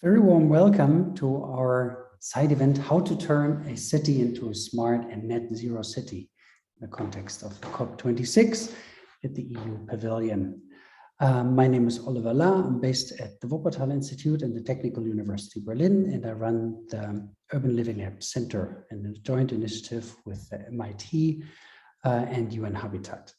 Very warm welcome to our side event, How to Turn a City into a Smart and Net Zero City, in the context of COP26 at the EU Pavilion. My name is Oliver La. I'm based at the Wuppertal Institute and the Technical University Berlin, and I run the Urban Living Lab Center in a joint initiative with the MIT and UN Habitat.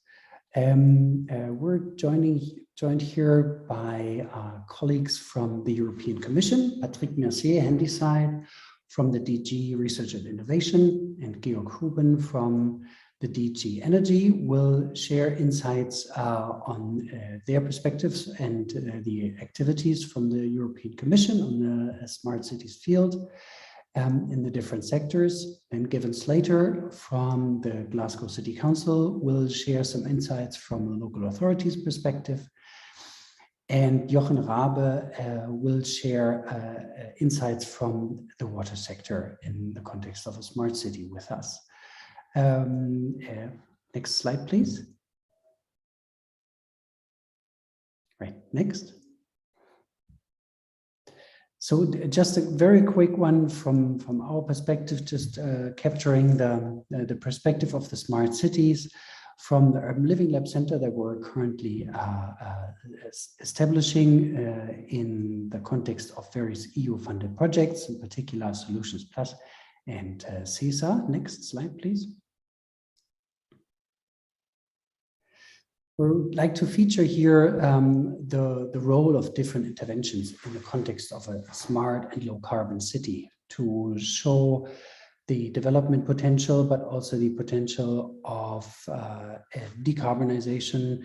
We're joined here by colleagues from the European Commission, Patrick Mercier, handy side, from the DG Research and Innovation, and Georg Huben from the DG Energy will share insights on their perspectives and the activities from the European Commission on the smart cities field in the different sectors. And Given Slater from the Glasgow City Council will share some insights from a local authorities perspective. And Jochen Rabe will share insights from the water sector in the context of a smart city with us. Next slide, please. Right, next. So just a very quick one from our perspective, just capturing the perspective of the smart cities from the Urban Living Lab Center that we're currently establishing in the context of various EU-funded projects, in particular Solutions Plus and CESA. Next slide, please. We would like to feature here the role of different interventions in the context of a smart and low carbon city to show the development potential, but also the potential of decarbonization,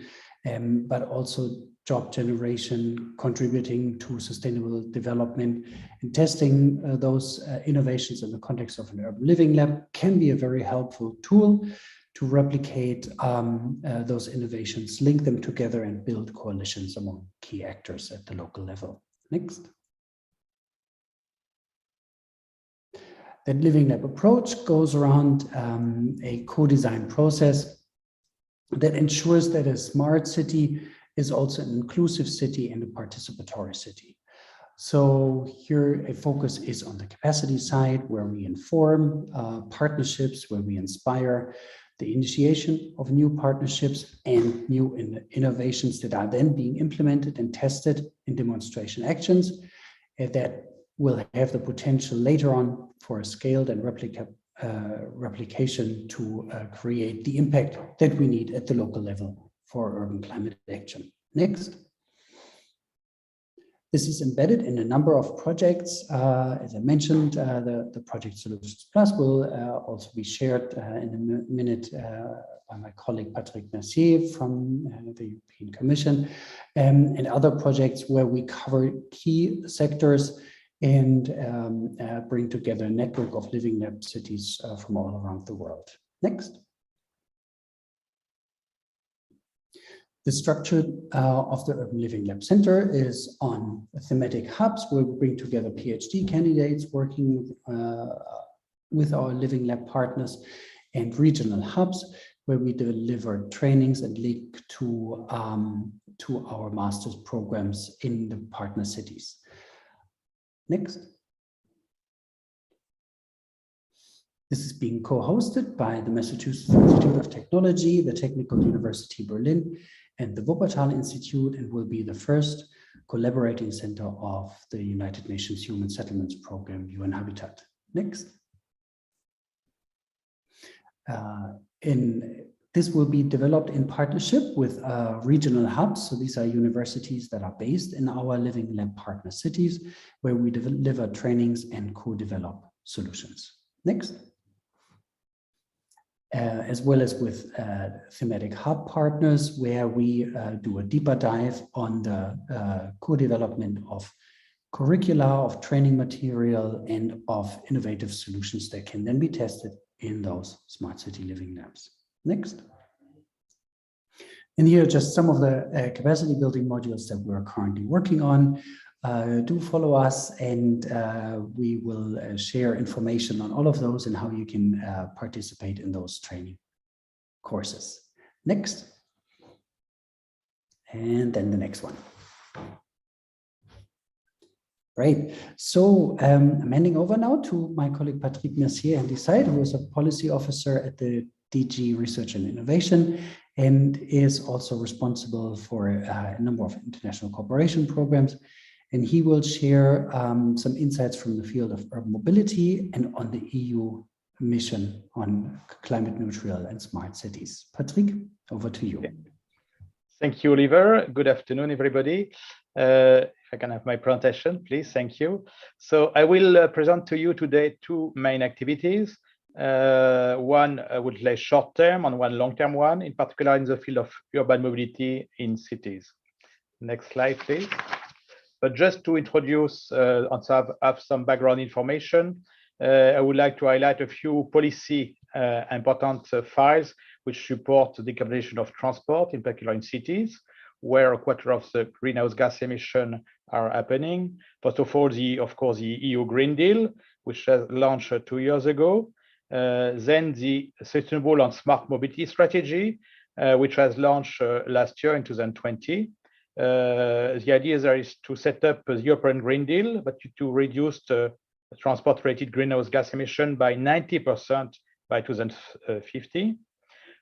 but also job generation, contributing to sustainable development, and testing those innovations in the context of an urban living lab can be a very helpful tool to replicate those innovations, link them together, and build coalitions among key actors at the local level. Next. That living lab approach goes around a co-design process that ensures that a smart city is also an inclusive city and a participatory city. So here a focus is on the capacity side, where we inform partnerships, where we inspire the initiation of new partnerships and new innovations that are then being implemented and tested in demonstration actions that will have the potential later on for a scaled and replication to create the impact that we need at the local level for urban climate action. Next. This is embedded in a number of projects. As I mentioned, the project Solutions Plus will also be shared in a minute by my colleague Patrick Mercier from the European Commission, and other projects where we cover key sectors and bring together a network of living lab cities from all around the world. Next. The structure of the Urban Living Lab Center is on thematic hubs where we bring together PhD candidates working with our Living Lab partners, and regional hubs where we deliver trainings and link to our master's programs in the partner cities. Next. This is being co-hosted by the Massachusetts Institute of Technology, the Technical University Berlin, and the Wuppertal Institute, and will be the first collaborating center of the United Nations Human Settlements Program, UN Habitat. Next. This will be developed in partnership with regional hubs. So these are universities that are based in our Living Lab partner cities, where we deliver trainings and co-develop solutions. Next. As well as with thematic hub partners, where we do a deeper dive on the co-development of curricula, of training material, and of innovative solutions that can then be tested in those smart city living labs. Next. And here are just some of the capacity building modules that we're currently working on. Do follow us, and we will share information on all of those and how you can participate in those training courses. Next. And then the next one. Great. So I'm handing over now to my colleague Patrick Mercier and Decide, who is a policy officer at the DG Research and Innovation and is also responsible for a number of international cooperation programs. And he will share some insights from the field of urban mobility and on the EU mission on climate neutral and smart cities. Patrick, over to you. Thank you, Oliver. Good afternoon, everybody. If I can have my presentation, please. Thank you. So I will present to you today two main activities. One would lay short term and one long term one, in particular in the field of urban mobility in cities. Next slide, please. But just to introduce and have some background information, I would like to highlight a few policy important files which support the decarbonization of transport, in particular in cities, where a quarter of the greenhouse gas emissions are happening. First of all, of course, the EU Green Deal, which was launched 2 years ago. Then the Sustainable and Smart Mobility Strategy, which was launched last year in 2020. The idea there is to set up the European Green Deal, but to reduce the transport-related greenhouse gas emission by 90% by 2050.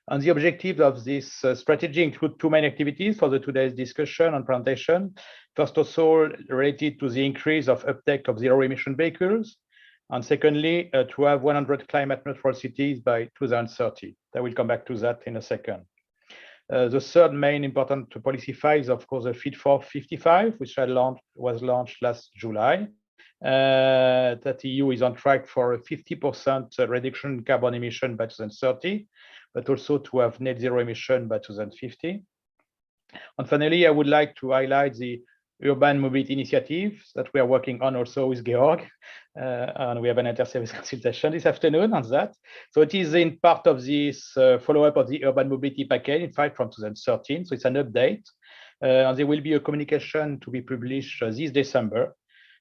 And the objectives of this strategy include two main activities for today's discussion and presentation. First of all, related to the increase of uptake of zero-emission vehicles. And secondly, to have 100 climate neutral cities by 2030. I will come back to that in a second. The third main important policy file is, of course, the Fit for 55, which was launched last July. That the EU is on track for a 50% reduction in carbon emission by 2030, but also to have net zero emission by 2050. And finally, I would like to highlight the urban mobility initiative that we are working on also with Georg, and we have an inter-service consultation this afternoon on that. So it is in part of this follow-up of the urban mobility package, in fact, from 2013. So it's an update, and there will be a communication to be published this December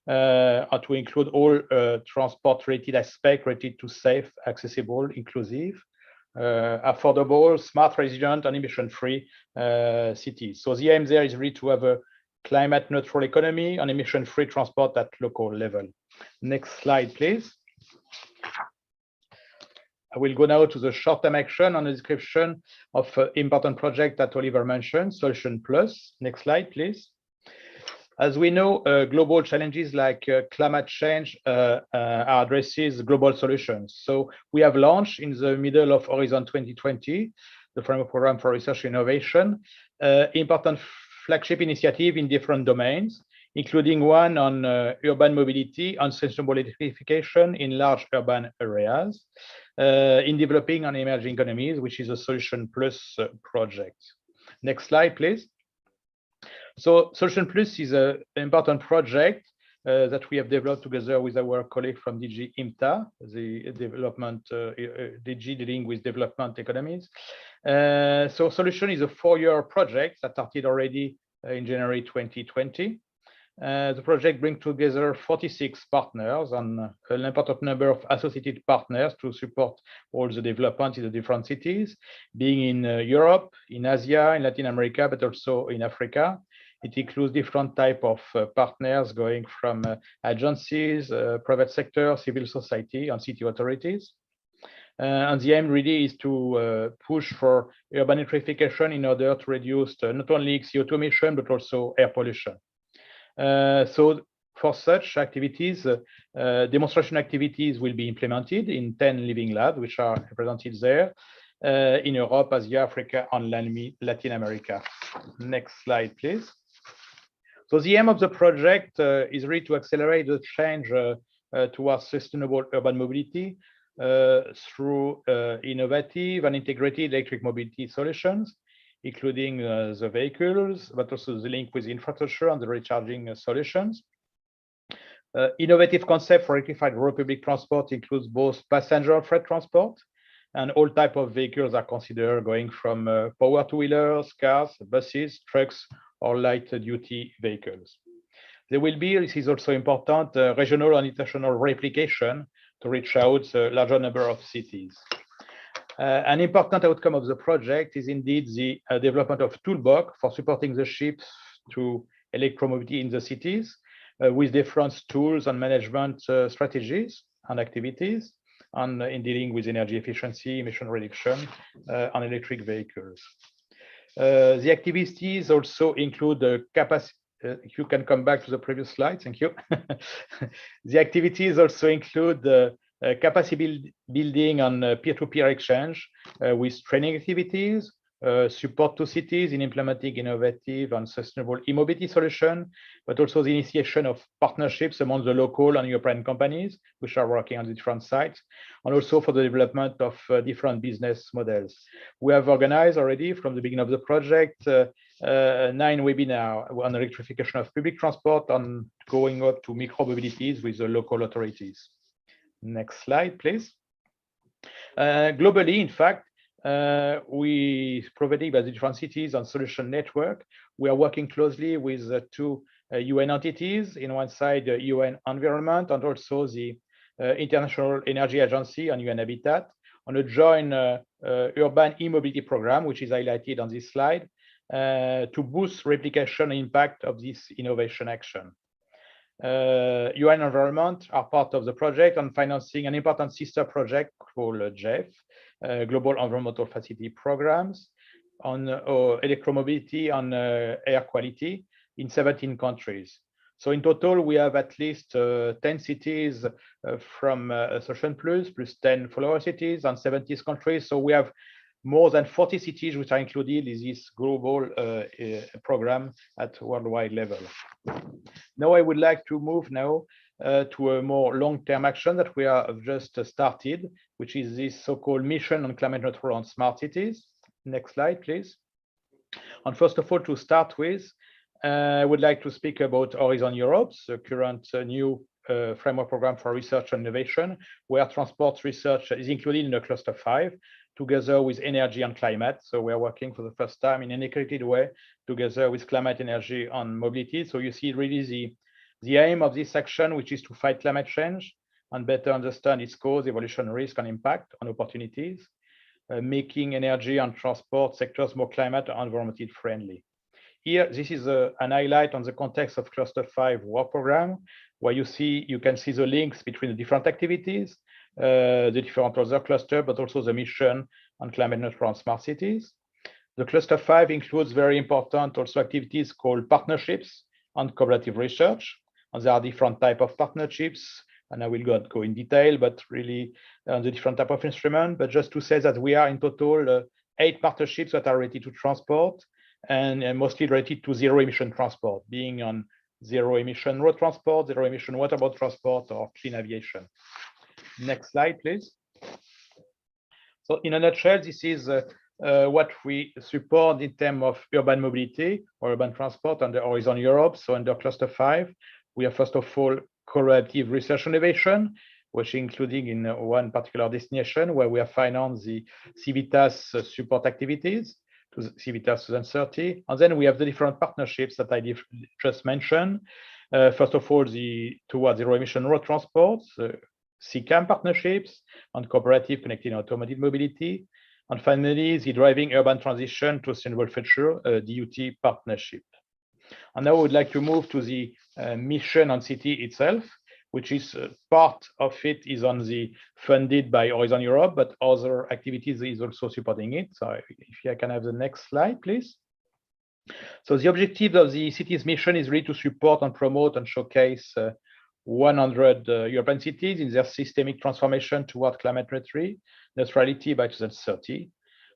to include all transport-related aspects related to safe, accessible, inclusive, affordable, smart, resilient, and emission-free cities. So the aim there is really to have a climate neutral economy and emission-free transport at local level. Next slide, please. I will go now to the short-term action and the description of important project that Oliver mentioned, Solution Plus. Next slide, please. As we know, global challenges like climate change addresses global solutions. So we have launched in the middle of Horizon 2020, the framework program for research and innovation, important flagship initiative in different domains, including one on urban mobility and sustainable electrification in large urban areas, in developing and emerging economies, which is a Solution Plus project. Next slide, please. So Solution Plus is an important project that we have developed together with our colleague from DG IMTA, the development DG dealing with development economies. So Solution is a 4-year project that started already in January 2020. The project brings together 46 partners and an important number of associated partners to support all the development in the different cities, being in Europe, in Asia, in Latin America, but also in Africa. It includes different type of partners going from agencies, private sector, civil society, and city authorities. And the aim really is to push for urban electrification in order to reduce not only CO2 emission, but also air pollution. So for such activities, demonstration activities will be implemented in 10 living labs, which are represented there in Europe, Asia, Africa, and Latin America. Next slide, please. So the aim of the project is really to accelerate the change towards sustainable urban mobility through innovative and integrated electric mobility solutions, including the vehicles, but also the link with infrastructure and the recharging solutions. Innovative concept for electrified road public transport includes both passenger and freight transport, and all type of vehicles are considered, going from power two-wheelers, cars, buses, trucks, or light-duty vehicles. There will be, this is also important, regional and international replication to reach out a larger number of cities. An important outcome of the project is indeed the development of toolbox for supporting the shift to electromobility in the cities, with different tools and management strategies and activities, and in dealing with energy efficiency, emission reduction, on electric vehicles. The activities also include the capacity. You can come back to the previous slide. Thank you. The activities also include the capacity building on peer-to-peer exchange with training activities, support to cities in implementing innovative and sustainable e-mobility solution, but also the initiation of partnerships among the local and European companies which are working on the different sites, and also for the development of different business models. We have organized already from the beginning of the project 9 webinars on electrification of public transport and going up to micro-mobilities with the local authorities. Next slide, please. Globally, in fact, we provided by the different cities and solution network. We are working closely with 2 UN entities. In one side, the UN Environment, and also the International Energy Agency and UN Habitat on a joint urban e-mobility program, which is highlighted on this slide, to boost replication impact of this innovation action. UN Environment are part of the project and financing an important sister project called GEF, Global Environmental Facility Programs, on electromobility and air quality in 17 countries. So in total, we have at least 10 cities from Social Plus 10 follower cities and 70 countries. So we have more than 40 cities which are included in this global program at worldwide level. Now I would like to move now to a more long-term action that we have just started, which is this so-called mission on climate neutral and smart cities. Next slide, please. And first of all, to start with, I would like to speak about Horizon Europe's current new framework program for research and innovation, where transport research is included in the cluster 5, together with energy and climate. So we are working for the first time in an integrated way together with climate, energy, and mobility. So you see really the aim of this section, which is to fight climate change and better understand its cause, evolution, risk, and impact on opportunities, making energy and transport sectors more climate and environmentally friendly. Here, this is an highlight on the context of Cluster 5 work program, where you can see the links between the different activities, the different other clusters, but also the mission on climate neutral and smart cities. The Cluster 5 includes very important also activities called partnerships and collaborative research. And there are different types of partnerships, and I will go in detail, but really the different type of instrument. But just to say that we are in total 8 partnerships that are related to transport, and mostly related to zero emission transport, being on zero emission road transport, zero emission waterborne transport, or clean aviation. Next slide, please. So in a nutshell, this is what we support in terms of urban mobility or urban transport under Horizon Europe. So under Cluster 5, we have first of all collaborative research innovation, which including in one particular destination where we have financed the Civitas support activities to Civitas 2030. And then we have the different partnerships that I just mentioned. First of all, towards zero emission road transport, CCAM partnerships, and cooperative connected automated mobility. And finally, the driving urban transition to sustainable future, DUT partnership. And now I would like to move to the mission on city itself, which is part of it is on the funded by Horizon Europe, but other activities is also supporting it. So if I can have the next slide, please. So the objective of the city's mission is really to support and promote and showcase 100 European cities in their systemic transformation toward climate neutrality by 2030,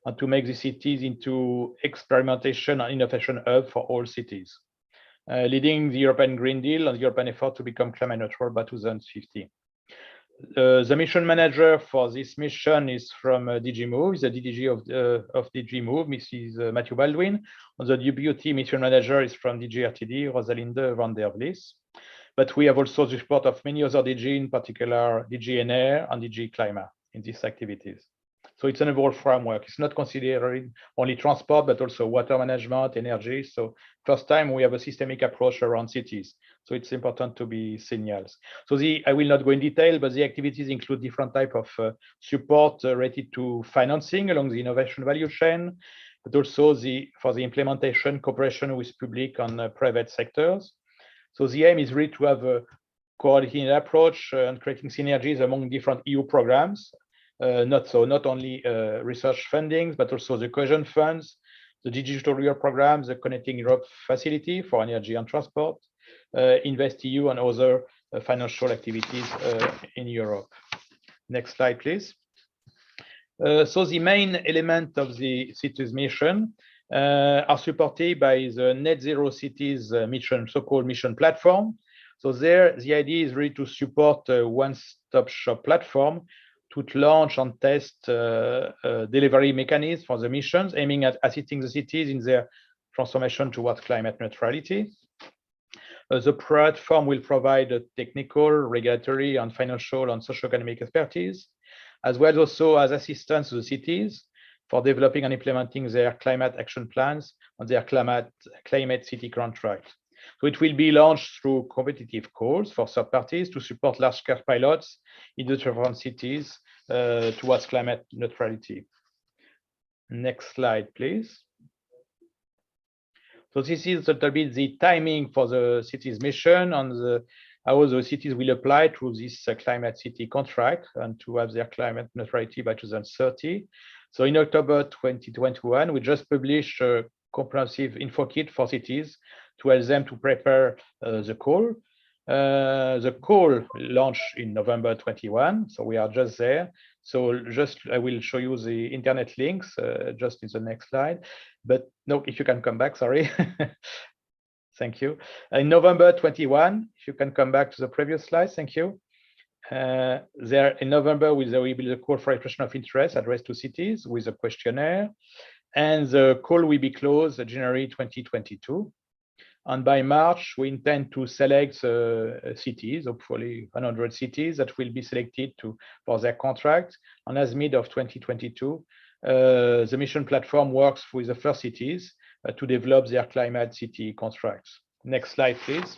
and to make the cities into experimentation and innovation hub for all cities, leading the European Green Deal and the European effort to become climate neutral by 2050. The mission manager for this mission is from DG Move, the DG of DG Move, Mrs. Matthew Baldwin. And the deputy mission manager is from DG RTD, Rosalinde van der Vlies. But we have also the support of many other DG, in particular DG NR and DG Climate in these activities. So it's an overall framework. It's not considering only transport, but also water management, energy. So first time we have a systemic approach around cities. So it's important to be signals. So I will not go in detail, but the activities include different type of support related to financing along the innovation value chain, but also for the implementation cooperation with public and private sectors. So the aim is really to have a coordinated approach and creating synergies among different EU programs, not only research fundings, but also the cohesion funds, the digital Europe programs, the Connecting Europe facility for energy and transport, InvestEU, and other financial activities in Europe. Next slide, please. So the main element of the cities mission are supported by the Net Zero Cities mission, so-called mission platform. So there, the idea is really to support a one-stop shop platform to launch and test delivery mechanisms for the missions, aiming at assisting the cities in their transformation towards climate neutrality. The platform will provide a technical, regulatory, and financial and socio-economic expertise, as well also as assistance to the cities for developing and implementing their climate action plans and their climate city contract. So it will be launched through competitive calls for third parties to support large-scale pilots in the different cities towards climate neutrality. Next slide, please. So this is a little bit the timing for the cities mission and how the cities will apply to this climate city contract and to have their climate neutrality by 2030. So in October 2021, we just published a comprehensive info kit for cities to help them to prepare the call. The call launched in November 21, so we are just there. So I will show you the internet links just in the next slide. But no, if you can come back, sorry. Thank you. In November 21, if you can come back to the previous slide, thank you. There in November, there will be a call for expression of interest addressed to cities with a questionnaire. And the call will be closed January 2022. And by March, we intend to select cities, hopefully 100 cities that will be selected for their contract. And as mid of 2022, the mission platform works with the first cities to develop their climate city contracts. Next slide, please.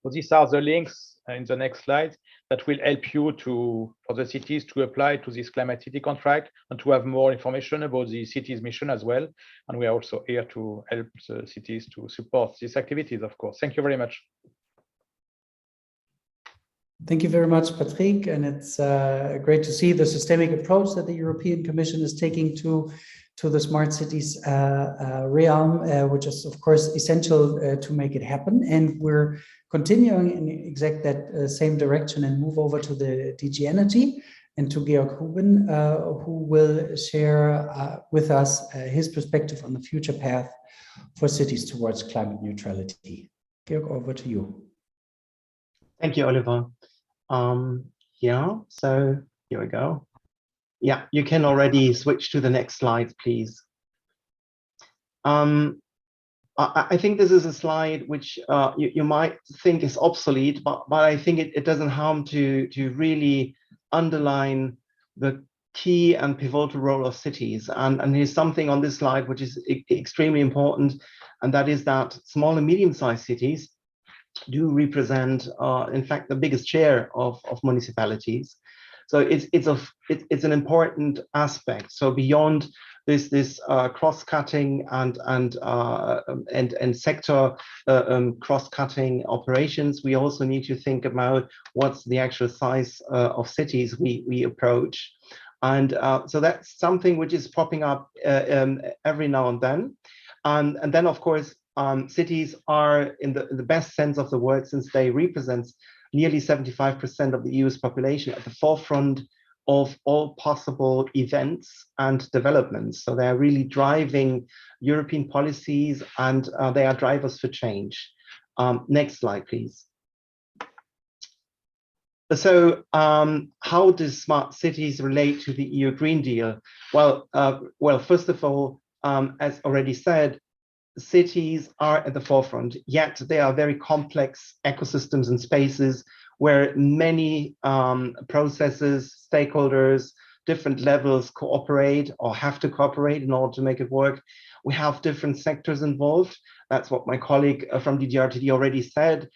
So these are the links in the next slide that will help you for the cities to apply to this climate city contract and to have more information about the city's mission as well. And we are also here to help the cities to support these activities, of course. Thank you very much. Thank you very much, Patrick. And it's great to see the systemic approach that the European Commission is taking to the smart cities realm, which is, of course, essential to make it happen. And we're continuing in exact that same direction and move over to the DG Energy and to Georg Huben, who will share with us his perspective on the future path for cities towards climate neutrality. Georg, over to you. Thank you, Oliver. Yeah, so here we go. Yeah, you can already switch to the next slide, please. I think this is a slide which you might think is obsolete, but I think it doesn't harm to really underline the key and pivotal role of cities. And here's something on this slide which is extremely important, and that is that small and medium-sized cities do represent, in fact, the biggest share of municipalities. So it's an important aspect. So beyond this cross-cutting and sector cross-cutting operations, we also need to think about what's the actual size of cities we approach. And so that's something which is popping up every now and then. And then, of course, cities are, in the best sense of the word, since they represent nearly 75% of the EU's population, at the forefront of all possible events and developments. So they're really driving European policies, and they are drivers for change. Next slide, please. So how do smart cities relate to the EU Green Deal? Well, first of all, as already said, cities are at the forefront, yet they are very complex ecosystems and spaces where many processes, stakeholders, different levels cooperate or have to cooperate in order to make it work. We have different sectors involved. That's what my colleague from DGRTD already said.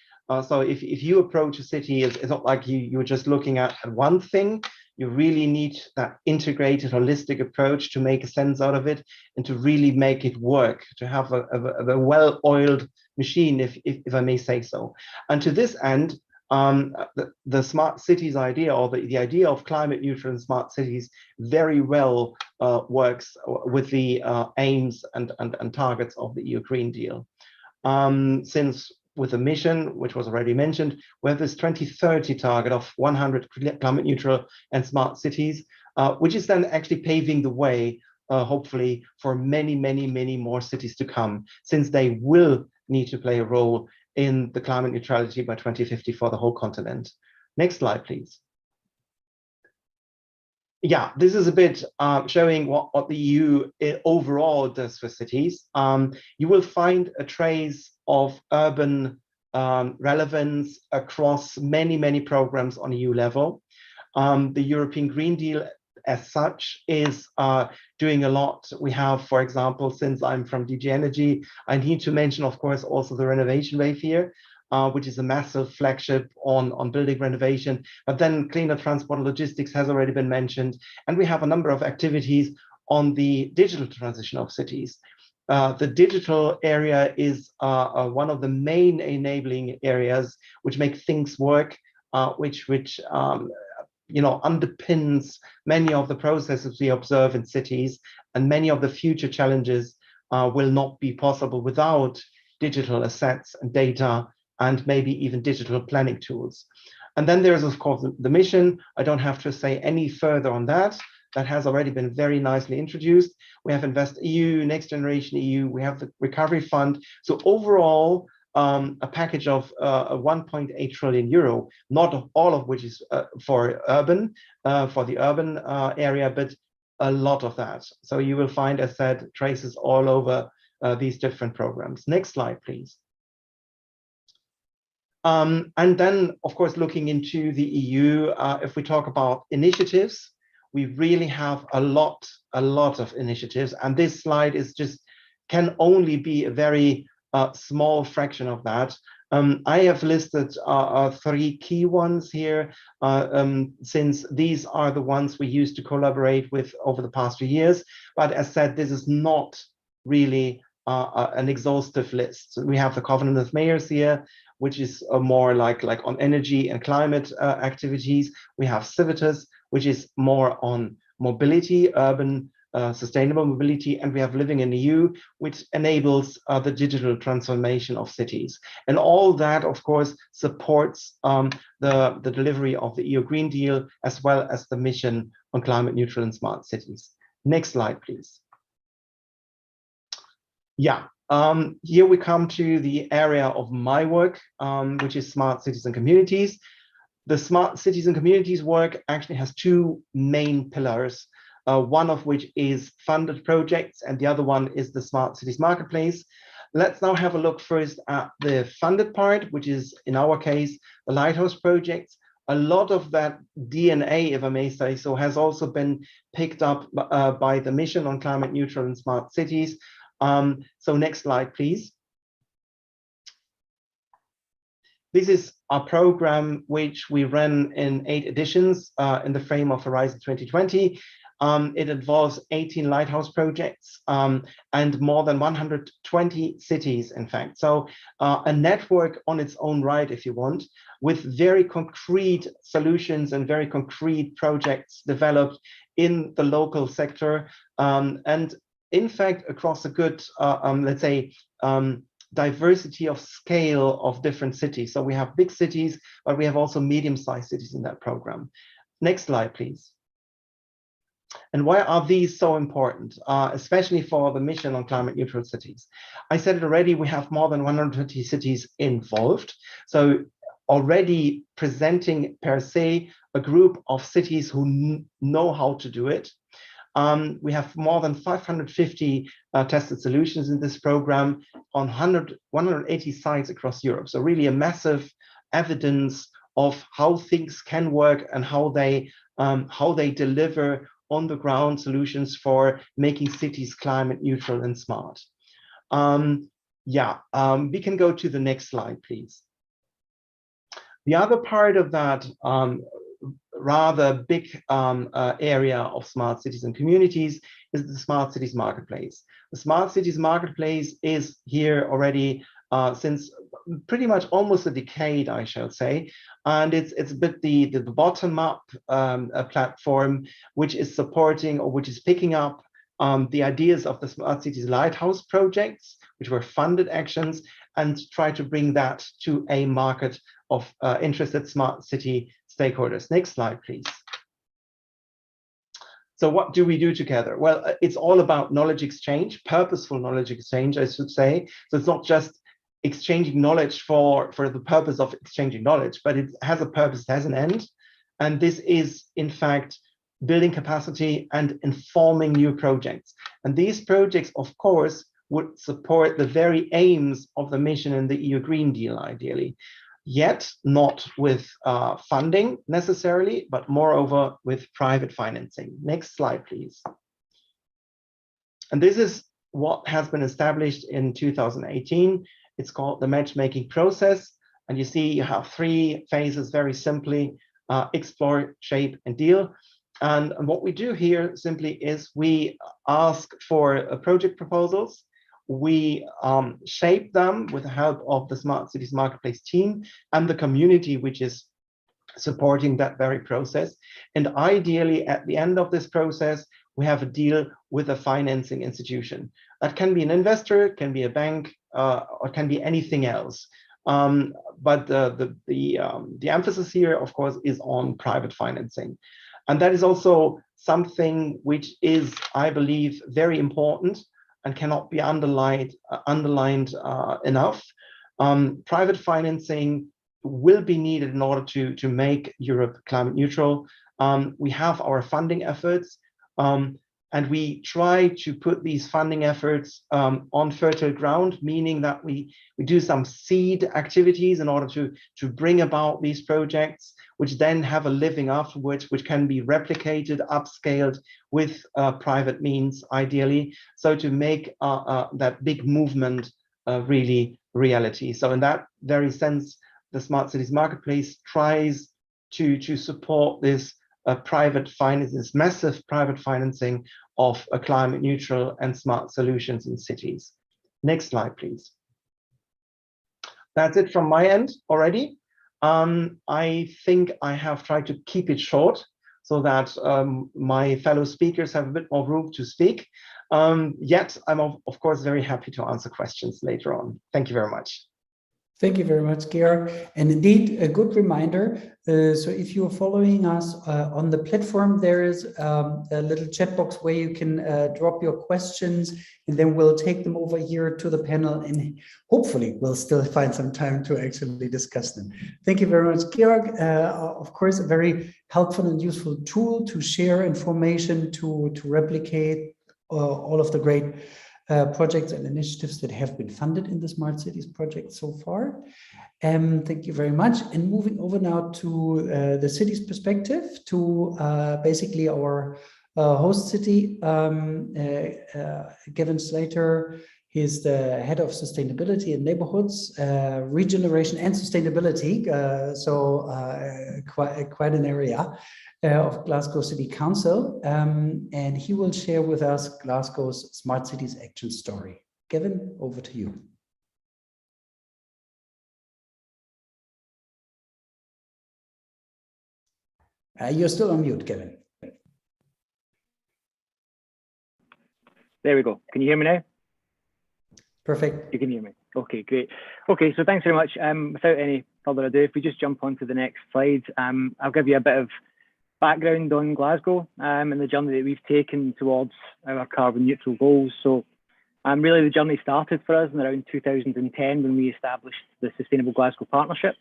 So if you approach a city, it's not like you're just looking at one thing. You really need that integrated, holistic approach to make a sense out of it and to really make it work, to have a well-oiled machine, if I may say so. And to this end, the smart cities idea, or the idea of climate neutral and smart cities, very well works with the aims and targets of the EU Green Deal. Since with the mission, which was already mentioned, we have this 2030 target of 100 climate neutral and smart cities, which is then actually paving the way, hopefully, for many more cities to come, since they will need to play a role in the climate neutrality by 2050 for the whole continent. Next slide, please. Yeah, this is a bit showing what the EU overall does for cities. You will find a trace of urban relevance across many programs on EU level. The European Green Deal as such is doing a lot. We have, for example, since I'm from DG Energy, I need to mention, of course, also the renovation wave here, which is a massive flagship on building renovation. But then cleaner transport and logistics has already been mentioned. And we have a number of activities on the digital transition of cities. The digital area is one of the main enabling areas which make things work, which underpins many of the processes we observe in cities, and many of the future challenges will not be possible without digital assets and data, and maybe even digital planning tools. And then there's, of course, the mission. I don't have to say any further on that. That has already been very nicely introduced. We have InvestEU, Next Generation EU, we have the Recovery Fund. So overall, a package of 1.8 trillion euro, not all of which is for the urban area, but a lot of that. So you will find, as said, traces all over these different programs. Next slide, please. And then, of course, looking into the EU, if we talk about initiatives, we really have a lot of initiatives. And this slide is can only be a very small fraction of that. I have listed 3 key ones here, since these are the ones we used to collaborate with over the past few years. But as said, this is not really an exhaustive list. So we have the Covenant of Mayors here, which is more like on energy and climate activities. We have Civitas, which is more on mobility, urban sustainable mobility, and we have Living in the EU, which enables the digital transformation of cities. And all that, of course, supports the delivery of the EU Green Deal, as well as the mission on climate neutral and smart cities. Next slide, please. Yeah, here we come to the area of my work, which is smart cities and communities. The smart cities and communities work actually has 2 main pillars, one of which is funded projects, and the other one is the Smart Cities Marketplace. Let's now have a look first at the funded part, which is, in our case, the Lighthouse projects. A lot of that DNA, if I may say so, has also been picked up by the mission on climate neutral and smart cities. So next slide, please. This is a program which we ran in 8 editions in the frame of Horizon 2020. It involves 18 lighthouse projects and more than 120 cities, in fact. So a network on its own right, if you want, with very concrete solutions and very concrete projects developed in the local sector. And in fact, across a good, let's say, diversity of scale of different cities. So we have big cities, but we have also medium-sized cities in that program. Next slide, please. And why are these so important, especially for the mission on climate neutral cities? I said it already, we have more than 120 cities involved. So already presenting per se a group of cities who know how to do it. We have more than 550 tested solutions in this program on 180 sites across Europe. So really a massive evidence of how things can work and how they deliver on the ground solutions for making cities climate neutral and smart. We can go to the next slide, please. The other part of that rather big area of smart cities and communities is the Smart Cities Marketplace. The Smart Cities Marketplace is here already since pretty much almost a decade, I shall say. And it's a bit the bottom-up platform, which is supporting or which is picking up the ideas of the Smart Cities Lighthouse projects, which were funded actions, and try to bring that to a market of interested smart city stakeholders. Next slide, please. So what do we do together? Well, it's all about knowledge exchange, purposeful knowledge exchange, I should say. So it's not just exchanging knowledge for the purpose of exchanging knowledge, but it has a purpose, it has an end. And this is, in fact, building capacity and informing new projects. And these projects, of course, would support the very aims of the mission in the EU Green Deal, ideally. Yet not with funding necessarily, but moreover with private financing. Next slide, please. And this is what has been established in 2018. It's called the matchmaking process. And you see you have 3 phases very simply, explore, shape, and deal. And what we do here simply is we ask for project proposals. We shape them with the help of the Smart Cities Marketplace team and the community, which is supporting that very process. And ideally, at the end of this process, we have a deal with a financing institution. That can be an investor, can be a bank, or can be anything else. But the emphasis here, of course, is on private financing. And that is also something which is, I believe, very important and cannot be underlined enough. Private financing will be needed in order to make Europe climate neutral. We have our funding efforts, and we try to put these funding efforts on fertile ground, meaning that we do some seed activities in order to bring about these projects, which then have a living afterwards, which can be replicated, upscaled with private means, ideally, so to make that big movement really reality. So in that very sense, the Smart Cities Marketplace tries to support this private finance, this massive private financing of a climate neutral and smart solutions in cities. Next slide, please. That's it from my end already. I think I have tried to keep it short so that my fellow speakers have a bit more room to speak. Yet I'm of course very happy to answer questions later on. Thank you very much. Thank you very much, Georg. And indeed, a good reminder. So if you're following us on the platform, there is a little chat box where you can drop your questions, and then we'll take them over here to the panel, and hopefully we'll still find some time to actually discuss them. Thank you very much, Georg. Of course, a very helpful and useful tool to share information, to replicate all of the great projects and initiatives that have been funded in the Smart Cities project so far. Thank you very much. And moving over now to the city's perspective, to basically our host city, Gavin Slater. He's the head of sustainability and neighborhoods, regeneration and sustainability. So quite an area of Glasgow City Council. And he will share with us Glasgow's Smart Cities Action Story. Gavin, over to you. You're still on mute, Gavin. There we go. Can you hear me now? Perfect. You can hear me. Okay, great. Okay, so thanks very much. Without any further ado, if we just jump on to the next slide, I'll give you a bit of background on Glasgow and the journey that we've taken towards our carbon neutral goals. So really the journey started for us in around 2010 when we established the Sustainable Glasgow Partnership.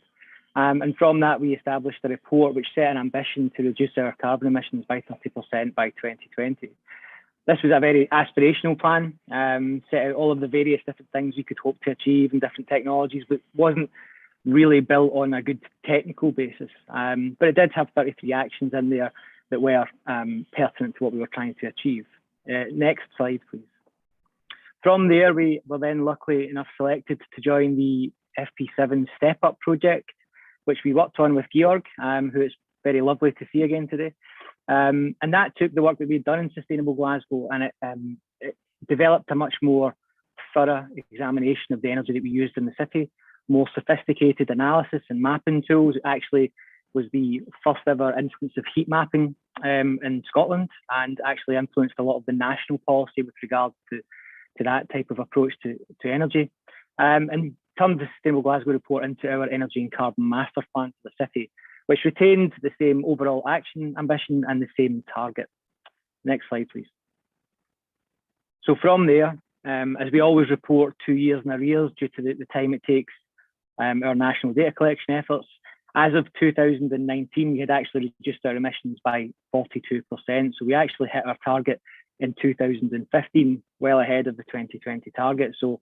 And from that, we established a report which set an ambition to reduce our carbon emissions by 30% by 2020. This was a very aspirational plan, set out all of the various different things we could hope to achieve and different technologies, but wasn't really built on a good technical basis. But it did have 33 actions in there that were pertinent to what we were trying to achieve. Next slide, please. From there, we were then luckily enough selected to join the FP7 Step Up project, which we worked on with Georg, who is very lovely to see again today. And that took the work that we'd done in Sustainable Glasgow, and it developed a much more thorough examination of the energy that we used in the city, more sophisticated analysis and mapping tools. It actually was the first ever instance of heat mapping in Scotland, and actually influenced a lot of the national policy with regards to that type of approach to energy. And turned the Sustainable Glasgow report into our energy and carbon master plan for the city, which retained the same overall action ambition and the same target. Next slide, please. So from there, as we always report 2 years in arrears due to the time it takes our national data collection efforts, as of 2019, we had actually reduced our emissions by 42%. So we actually hit our target in 2015, well ahead of the 2020 target. So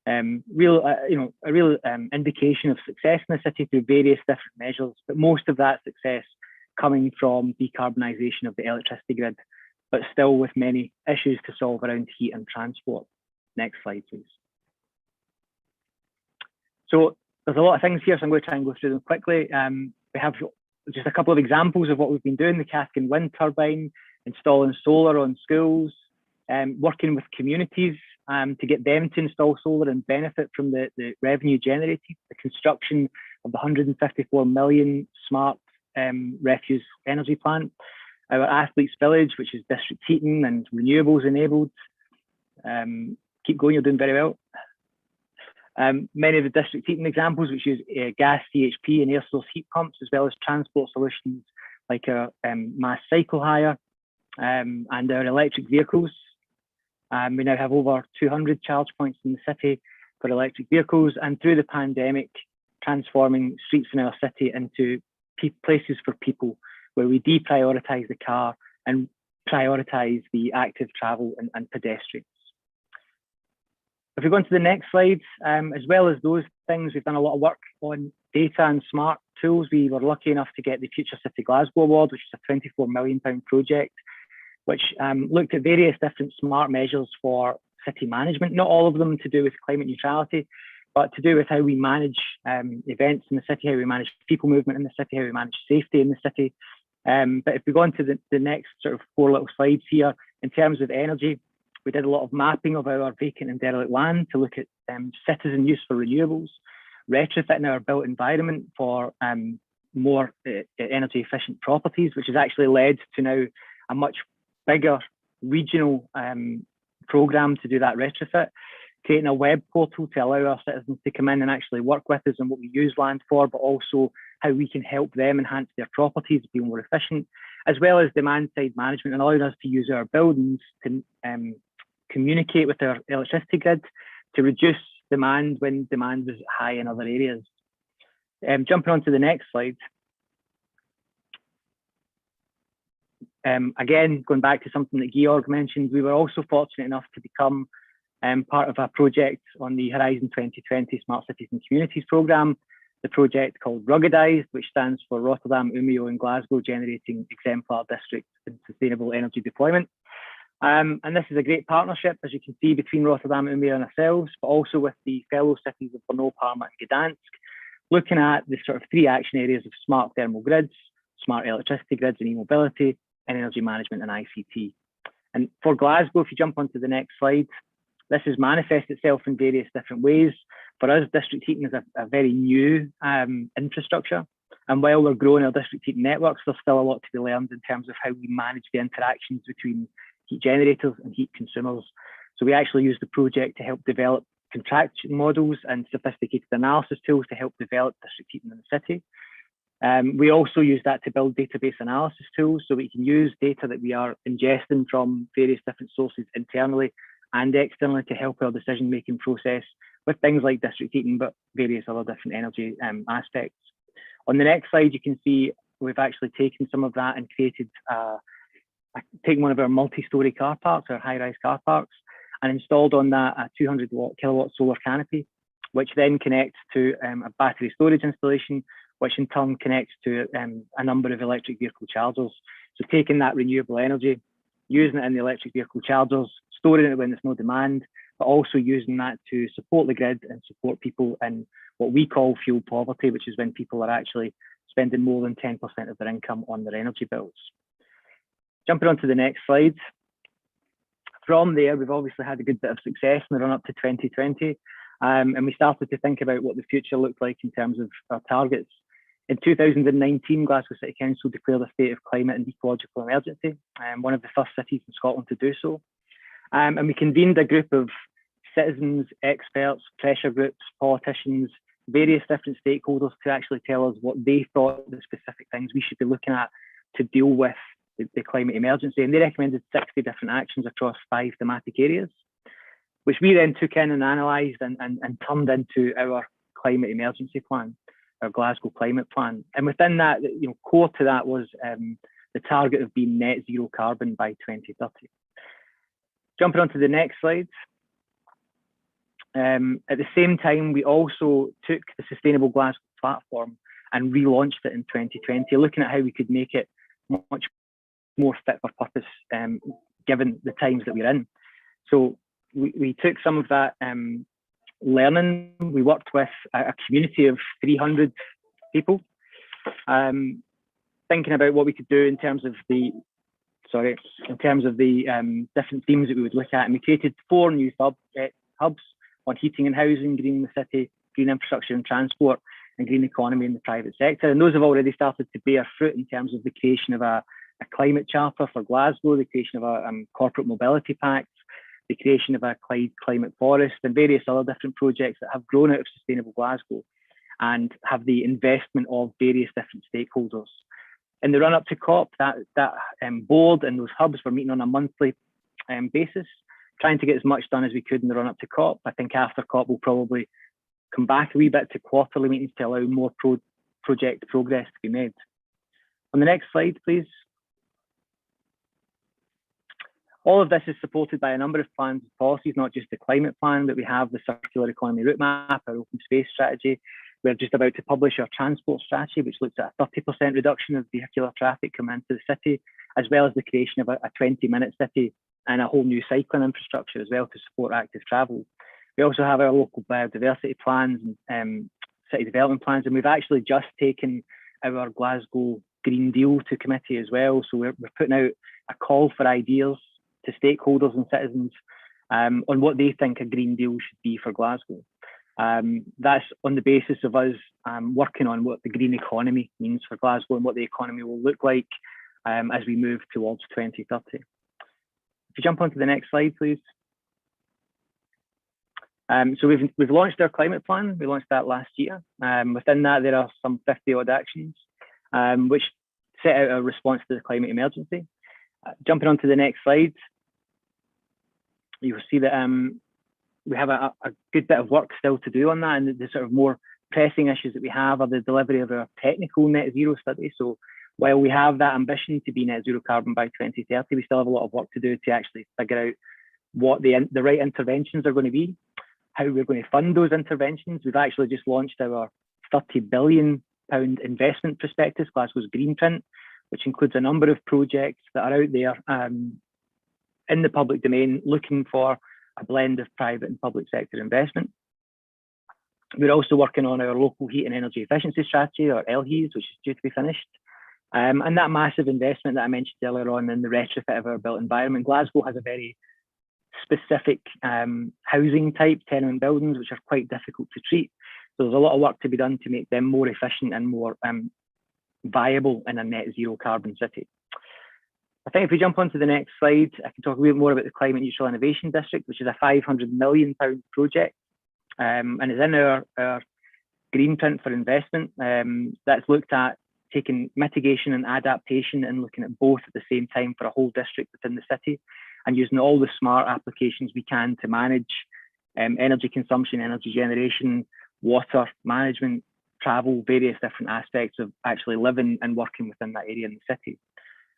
a real indication of success in the city through various different measures, but most of that success coming from decarbonisation of the electricity grid, but still with many issues to solve around heat and transport. Next slide, please. So there's a lot of things here, so I'm going to try and go through them quickly. We have just a couple of examples of what we've been doing: the Caskin wind turbine, installing solar on schools, working with communities to get them to install solar and benefit from the revenue generated, the construction of the 154 million smart refuse energy plant, our athletes village, which is district heating and renewables enabled. Keep going, you're doing very well. Many of the district heating examples, which use gas, CHP and air source heat pumps, as well as transport solutions like our mass cycle hire and our electric vehicles. We now have over 200 charge points in the city for electric vehicles, and through the pandemic, transforming streets in our city into places for people, where we deprioritise the car and prioritise the active travel and pedestrians. If we go on to the next slide, as well as those things, we've done a lot of work on data and smart tools. We were lucky enough to get the Future City Glasgow Award, which is a £24 million project, which looked at various different smart measures for city management, not all of them to do with climate neutrality, but to do with how we manage events in the city, how we manage people movement in the city, how we manage safety in the city. But if we go on to the next sort of 4 little slides here, in terms of energy, we did a lot of mapping of our vacant and derelict land to look at citizen use for renewables, retrofitting our built environment for more energy efficient properties, which has actually led to now a much bigger regional programme to do that retrofit, creating a web portal to allow our citizens to come in and actually work with us on what we use land for, but also how we can help them enhance their properties, be more efficient, as well as demand side management, and allowing us to use our buildings to communicate with our electricity grid to reduce demand when demand was high in other areas. Jumping on to the next slide. Again, going back to something that Georg mentioned, we were also fortunate enough to become part of a project on the Horizon 2020 Smart Cities and Communities programme, the project called Ruggedised, which stands for Rotterdam, Umeå and Glasgow Generating Exemplar District and Sustainable Energy Deployment. And this is a great partnership, as you can see, between Rotterdam, Umeå and ourselves, but also with the fellow cities of Brno, Parma and Gdansk, looking at the sort of 3 action areas of smart thermal grids, smart electricity grids and e-mobility, and energy management and ICT. And for Glasgow, if you jump onto the next slide, this has manifested itself in various different ways. For us, district heating is a very new infrastructure. And while we're growing our district heating networks, there's still a lot to be learned in terms of how we manage the interactions between heat generators and heat consumers. So we actually used the project to help develop contraction models and sophisticated analysis tools to help develop district heating in the city. We also use that to build database analysis tools, so we can use data that we are ingesting from various different sources internally and externally to help our decision-making process with things like district heating, but various other different energy aspects. On the next slide, you can see we've actually taken some of that and created, taken one of our multi-storey car parks, our high-rise car parks, and installed on that a 200 kilowatt solar canopy, which then connects to a battery storage installation, which in turn connects to a number of electric vehicle chargers. So taking that renewable energy, using it in the electric vehicle chargers, storing it when there's no demand, but also using that to support the grid and support people in what we call fuel poverty, which is when people are actually spending more than 10% of their income on their energy bills. Jumping on to the next slide. from there, we've obviously had a good bit of success in the run up to 2020. And we started to think about what the future looked like in terms of our targets. In 2019, Glasgow City Council declared a state of climate and ecological emergency, one of the first cities in Scotland to do so. And we convened a group of citizens, experts, pressure groups, politicians, various different stakeholders to actually tell us what they thought the specific things we should be looking at to deal with the climate emergency. And they recommended 60 different actions across 5 thematic areas, which we then took in and analysed and turned into our climate emergency plan, our Glasgow climate plan. And within that, core to that was the target of being net zero carbon by 2030. Jumping on to the next slide. At the same time, we also took the Sustainable Glasgow platform and relaunched it in 2020, looking at how we could make it much more fit for purpose, given the times that we're in. So we took some of that learning. We worked with a community of 300 people, thinking about what we could do in terms of the different themes that we would look at, and we created 4 new hubs on heating and housing, green the city, green infrastructure and transport, and green economy in the private sector. And those have already started to bear fruit in terms of the creation of a climate charter for Glasgow, the creation of a corporate mobility pact, the creation of a climate forest, and various other different projects that have grown out of Sustainable Glasgow and have the investment of various different stakeholders. In the run up to COP, that board and those hubs were meeting on a monthly basis, trying to get as much done as we could in the run up to COP. I think after COP, we'll probably come back a wee bit to quarterly meetings to allow more project progress to be made. On the next slide, please. All of this is supported by a number of plans and policies, not just the climate plan, but we have the circular economy route map, our open space strategy. We're just about to publish our transport strategy, which looks at a 30% reduction of vehicular traffic coming into the city, as well as the creation of a 20-minute city and a whole new cycling infrastructure as well to support active travel. We also have our local biodiversity plans and city development plans, and we've actually just taken our Glasgow Green Deal to committee as well. So we're putting out a call for ideas to stakeholders and citizens on what they think a Green Deal should be for Glasgow. That's on the basis of us working on what the green economy means for Glasgow and what the economy will look like as we move towards 2030. If you jump onto the next slide, please. So we've launched our climate plan. We launched that last year. Within that, there are some 50 odd actions, which set out a response to the climate emergency. Jumping onto the next slide, you will see that we have a good bit of work still to do on that, and the sort of more pressing issues that we have are the delivery of our technical net zero study. So while we have that ambition to be net zero carbon by 2030, we still have a lot of work to do to actually figure out what the right interventions are going to be, how we're going to fund those interventions. We've actually just launched our £30 billion investment prospectus, Glasgow's Green Print, which includes a number of projects that are out there in the public domain looking for a blend of private and public sector investment. We're also working on our local heat and energy efficiency strategy, or LHES, which is due to be finished. And that massive investment that I mentioned earlier on in the retrofit of our built environment. Glasgow has a very specific housing type, tenement buildings, which are quite difficult to treat. So there's a lot of work to be done to make them more efficient and more viable in a net zero carbon city. I think if we jump onto the next slide, I can talk a little more about the Climate Neutral Innovation District, which is a £500 million project, and is in our green print for investment. That's looked at taking mitigation and adaptation and looking at both at the same time for a whole district within the city, and using all the smart applications we can to manage energy consumption, energy generation, water management, travel, various different aspects of actually living and working within that area in the city.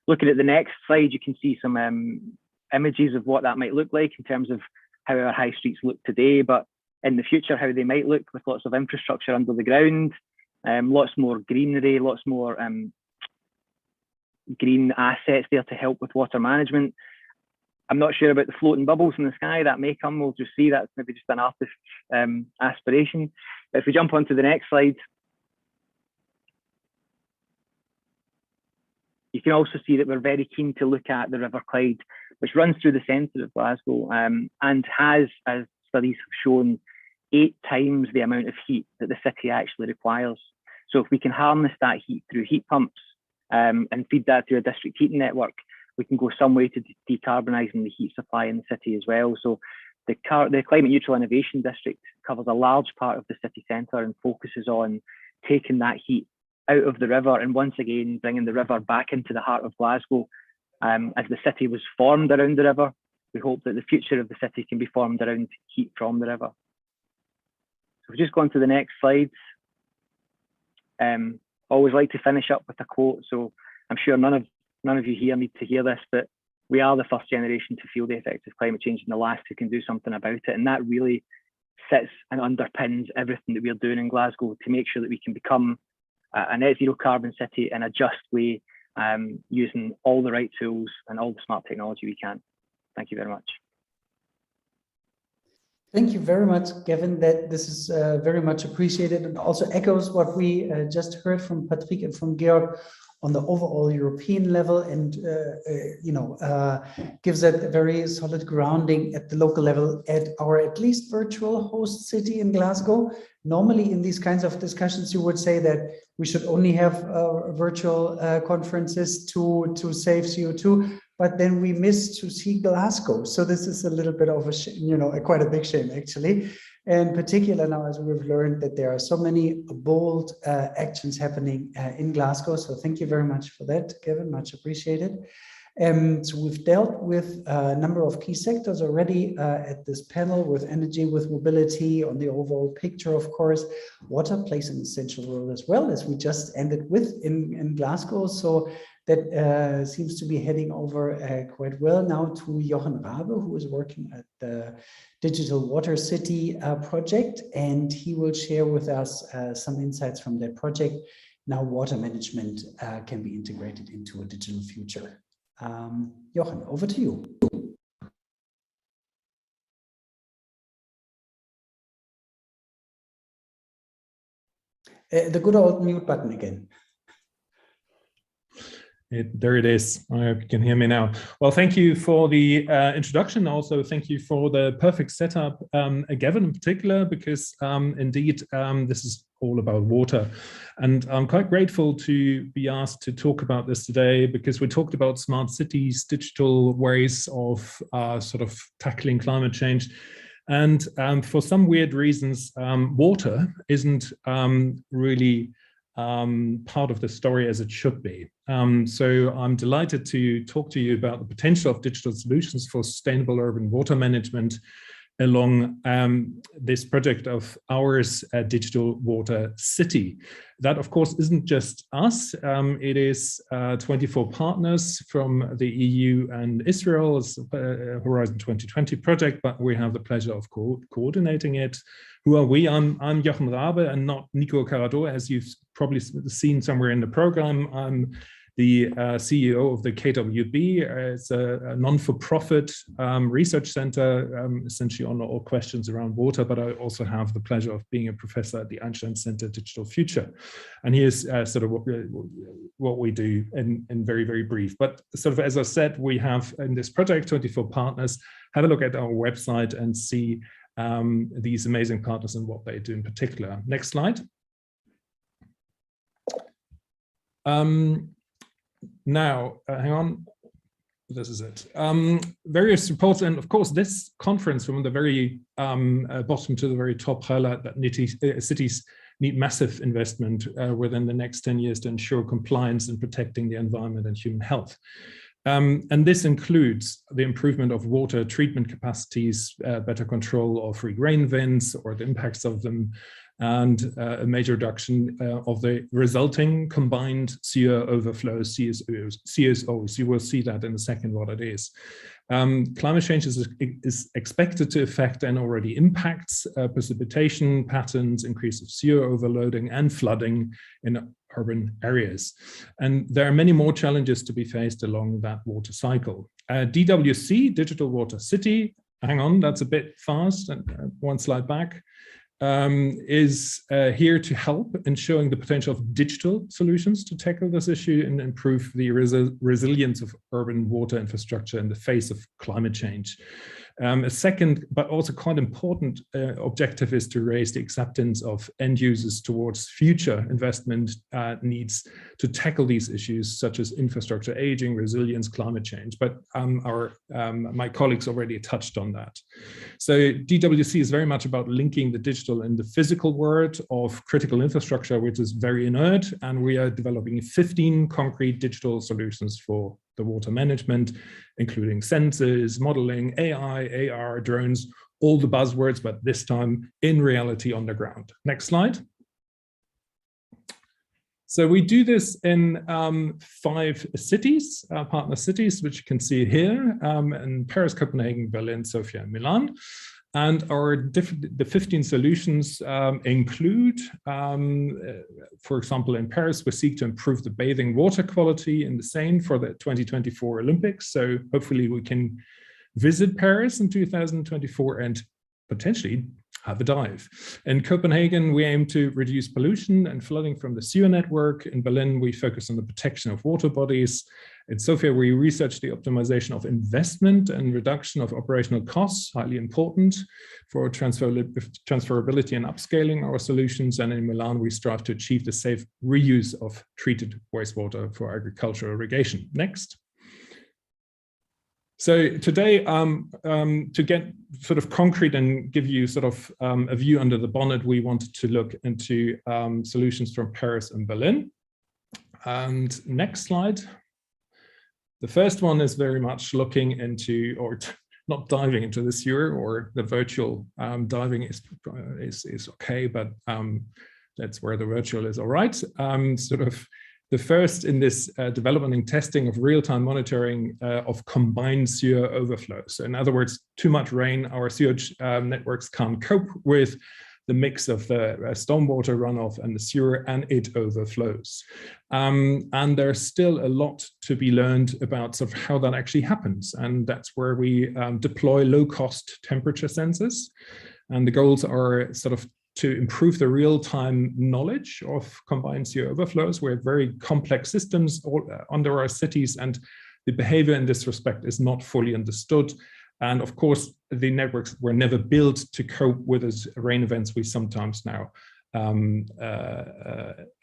Looking at the next slide, you can see some images of what that might look like in terms of how our high streets look today, but in the future, how they might look with lots of infrastructure under the ground, lots more greenery, lots more green assets there to help with water management. I'm not sure about the floating bubbles in the sky. That may come, we'll just see. That's maybe just an artist's aspiration. But if we jump onto the next slide, You can also see that we're very keen to look at the River Clyde, which runs through the centre of Glasgow and has, as studies have shown, 8 times the amount of heat that the city actually requires. So if we can harness that heat through heat pumps and feed that through a district heating network, we can go some way to decarbonising the heat supply in the city as well. So the Climate Neutral Innovation District covers a large part of the city centre and focuses on taking that heat out of the river and once again bringing the river back into the heart of Glasgow. As the city was formed around the river, we hope that the future of the city can be formed around heat from the river. So we've just gone to the next slides. Always like to finish up with a quote. So I'm sure none of you here need to hear this, but we are the first generation to feel the effects of climate change and the last who can do something about it. And that really sits and underpins everything that we're doing in Glasgow to make sure that we can become a net zero carbon city in a just way, using all the right tools and all the smart technology we can. Thank you very much. Thank you very much, Gavin. That this is very much appreciated and also echoes what we just heard from Patrick and from Georg on the overall European level, and gives it a very solid grounding at the local level at our at least virtual host city in Glasgow. Normally in these kinds of discussions, you would say that we should only have virtual conferences to save CO2, but then we miss to see Glasgow. So this is a little bit of a quite a big shame actually. In particular now, as we've learned that there are so many bold actions happening in Glasgow. So thank you very much for that, Kevin, much appreciated. So we've dealt with a number of key sectors already at this panel, with energy, with mobility, on the overall picture, of course. Water plays an essential role as well, as we just ended with in Glasgow. So that seems to be heading over quite well now to Jochen Rabe, who is working at the Digital Water City project, and he will share with us some insights from that project. Now water management can be integrated into a digital future. Jochen, over to you. The good old mute button again. There it is. I hope you can hear me now. Well, thank you for the introduction. Also, thank you for the perfect setup, Gavin in particular, because indeed, this is all about water. And I'm quite grateful to be asked to talk about this today, because we talked about smart cities, digital ways of sort of tackling climate change. And for some weird reasons, water isn't really part of the story as it should be. So I'm delighted to talk to you about the potential of digital solutions for sustainable urban water management along this project of ours, Digital Water City. That, of course, isn't just us. It is 24 partners from the EU and Israel. It's a Horizon 2020 project, but we have the pleasure of coordinating it. Who are we? I'm Jochen Rabe and not Nico Carado, as you've probably seen somewhere in the program. I'm the CEO of the KWB. It's a non-for-profit research center, essentially on all questions around water, but I also have the pleasure of being a professor at the Einstein Center Digital Future. And here's sort of what we do in very, very brief. But sort of, as I said, we have in this project 24 partners. Have a look at our website and see these amazing partners and what they do in particular. Next slide. Now, hang on, this is it. Various reports, and of course, this conference from the very bottom to the very top highlight that cities need massive investment within the next 10 years to ensure compliance and protecting the environment and human health. And this includes the improvement of water treatment capacities, better control of free grain vents or the impacts of them, and a major reduction of the resulting combined sewer overflows, CSOs. You will see that in a second what it is. Climate change is expected to affect and already impacts precipitation patterns, increase of sewer overloading and flooding in urban areas. And there are many more challenges to be faced along that water cycle. DWC, Digital Water City, hang on, that's a bit fast, and one slide back. is here to help in showing the potential of digital solutions to tackle this issue and improve the resilience of urban water infrastructure in the face of climate change. A second, but also quite important objective is to raise the acceptance of end users towards future investment needs to tackle these issues such as infrastructure aging, resilience, climate change. But my colleagues already touched on that. So DWC is very much about linking the digital and the physical world of critical infrastructure, which is very inert, and we are developing 15 concrete digital solutions for the water management, including sensors, modeling, AI, AR, drones, all the buzzwords, but this time in reality on the ground. Next slide. So we do this in 5 cities, partner cities, which you can see here, in Paris, Copenhagen, Berlin, Sofia, and Milan. And the 15 solutions include, for example, in Paris, we seek to improve the bathing water quality in the Seine for the 2024 Olympics. So hopefully we can visit Paris in 2024 and potentially have a dive. In Copenhagen, we aim to reduce pollution and flooding from the sewer network. In Berlin, we focus on the protection of water bodies. In Sofia, we research the optimization of investment and reduction of operational costs, highly important for transferability and upscaling our solutions. And in Milan, we strive to achieve the safe reuse of treated wastewater for agricultural irrigation. Next. So today, to get sort of concrete and give you sort of a view under the bonnet, we wanted to look into solutions from Paris and Berlin. And next slide. The first one is very much looking into, or not diving into the sewer, or the virtual diving is okay, but that's where the virtual is all right. Sort of the first in this development and testing of real-time monitoring of combined sewer overflows. So in other words, too much rain, our sewage networks can't cope with the mix of the stormwater runoff and the sewer, and it overflows. And there's still a lot to be learned about sort of how that actually happens. And that's where we deploy low-cost temperature sensors. And the goals are sort of to improve the real-time knowledge of combined sewer overflows. We have very complex systems under our cities, and the behavior in this respect is not fully understood. And of course, the networks were never built to cope with those rain events we sometimes now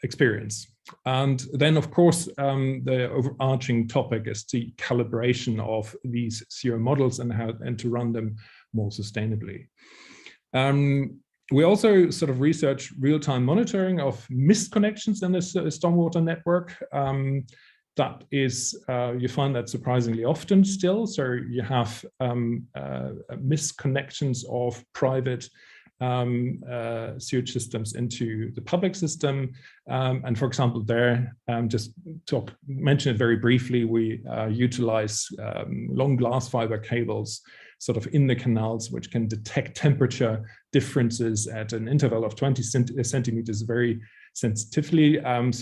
experience. And then, of course, the overarching topic is the calibration of these sewer models and how to run them more sustainably. We also sort of research real-time monitoring of missed connections in this stormwater network. That is, you find that surprisingly often still. So you have missed connections of private sewage systems into the public system. And for example, there, just mention it very briefly, we utilize long glass fiber cables sort of in the canals, which can detect temperature differences at an interval of 20 centimeters very sensitively. And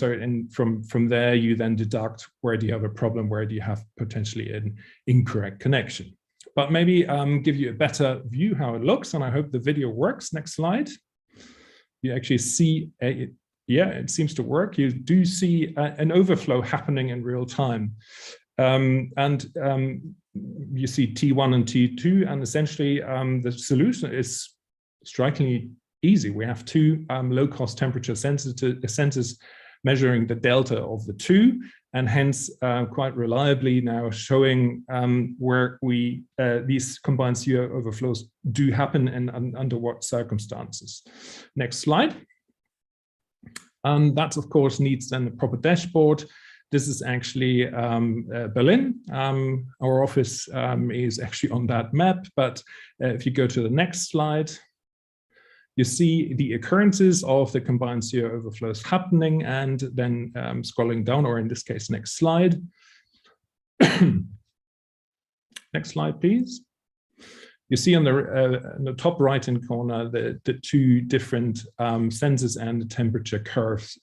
from there, you then deduct where do you have a problem, where do you have potentially an incorrect connection. But maybe give you a better view how it looks, and I hope the video works. Next slide. You actually see, yeah, it seems to work. You do see an overflow happening in real time. You see T1 and T2, and essentially the solution is strikingly easy. We have 2 low-cost temperature sensors measuring the delta of the 2, and hence quite reliably now showing where these combined sewer overflows do happen and under what circumstances. Next slide. And that, of course, needs then a proper dashboard. This is actually Berlin. Our office is actually on that map, but if you go to the next slide, you see the occurrences of the combined sewer overflows happening, and then scrolling down, or in this case, next slide. Next slide, please. You see on the top right-hand corner the 2 different sensors and the temperature curves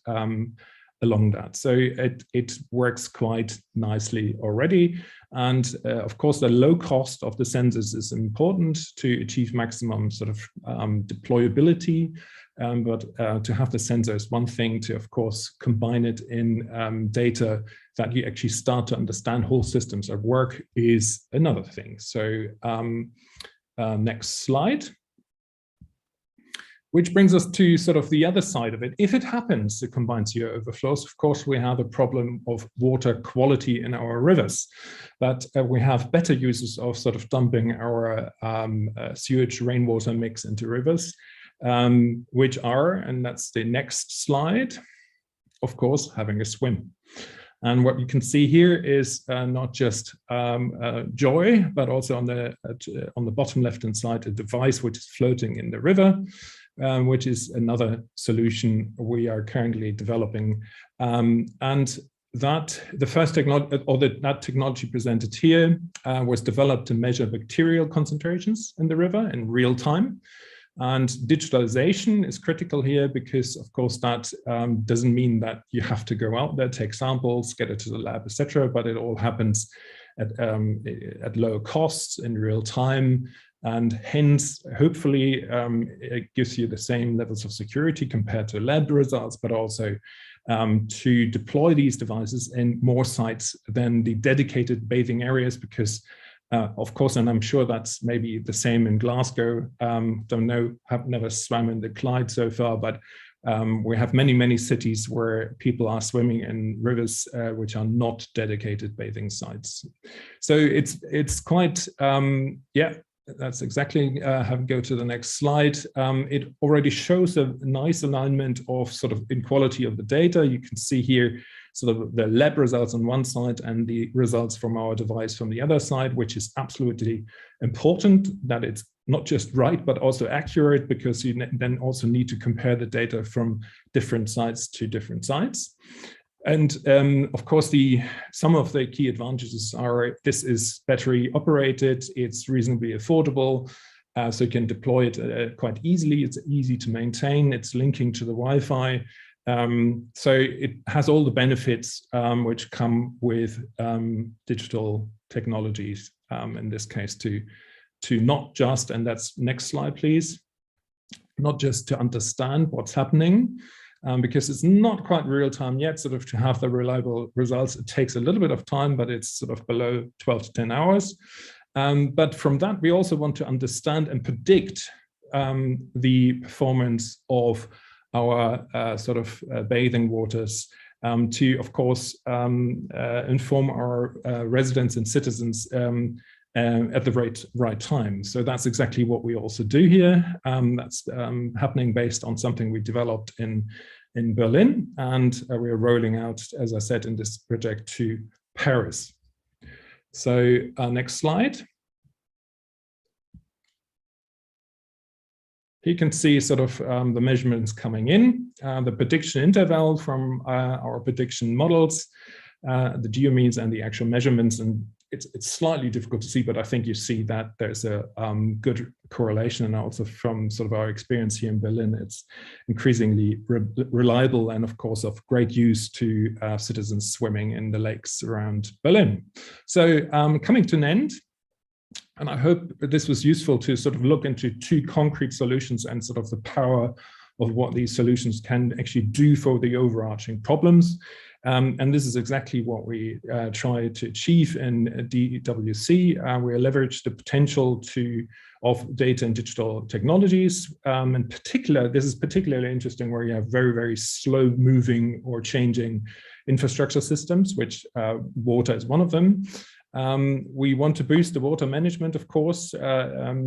along that. So it works quite nicely already. And of course, the low cost of the sensors is important to achieve maximum sort of deployability. But to have the sensor is one thing, to, of course, combine it in data that you actually start to understand whole systems at work is another thing. So next slide. Which brings us to sort of the other side of it. If it happens, the combined sewer overflows, of course, we have a problem of water quality in our rivers. But we have better uses of sort of dumping our sewage rainwater mix into rivers, which are, and that's the next slide, of course, having a swim. And what you can see here is not just joy, but also on the bottom left-hand side, a device which is floating in the river, which is another solution we are currently developing. And that the first technology, or that technology presented here, was developed to measure bacterial concentrations in the river in real time. And digitalization is critical here because, of course, that doesn't mean that you have to go out there, take samples, get it to the lab, etc. But it all happens at lower costs in real time. And hence, hopefully, it gives you the same levels of security compared to lab results, but also to deploy these devices in more sites than the dedicated bathing areas, because of course, and I'm sure that's maybe the same in Glasgow. Don't know, have never swam in the Clyde so far, but we have many, many cities where people are swimming in rivers which are not dedicated bathing sites. So it's quite, yeah, that's exactly how we go to the next slide. It already shows a nice alignment of sort of inequality of the data. You can see here sort of the lab results on one side and the results from our device from the other side, which is absolutely important that it's not just right, but also accurate, because you then also need to compare the data from different sites to different sites. And of course, some of the key advantages are this is battery operated, it's reasonably affordable, so you can deploy it quite easily, it's easy to maintain, it's linking to the Wi-Fi. So it has all the benefits which come with digital technologies, in this case, to not just, and that's next slide, please, not just to understand what's happening, because it's not quite real time yet, sort of to have the reliable results. It takes a little bit of time, but it's sort of below 12 to 10 hours. But from that, we also want to understand and predict the performance of our sort of bathing waters, to, of course, inform our residents and citizens at the right time. So that's exactly what we also do here. That's happening based on something we developed in Berlin, and we are rolling out, as I said, in this project to Paris. So next slide. You can see sort of the measurements coming in, the prediction interval from our prediction models, the geomeans and the actual measurements. And it's slightly difficult to see, but I think you see that there's a good correlation. And also from sort of our experience here in Berlin, it's increasingly reliable and of course of great use to citizens swimming in the lakes around Berlin. So coming to an end, and I hope that this was useful to sort of look into two concrete solutions and sort of the power of what these solutions can actually do for the overarching problems. And this is exactly what we try to achieve in DWC. We leverage the potential of data and digital technologies. In particular, this is particularly interesting where you have very, very slow moving or changing infrastructure systems, which water is one of them. We want to boost the water management, of course,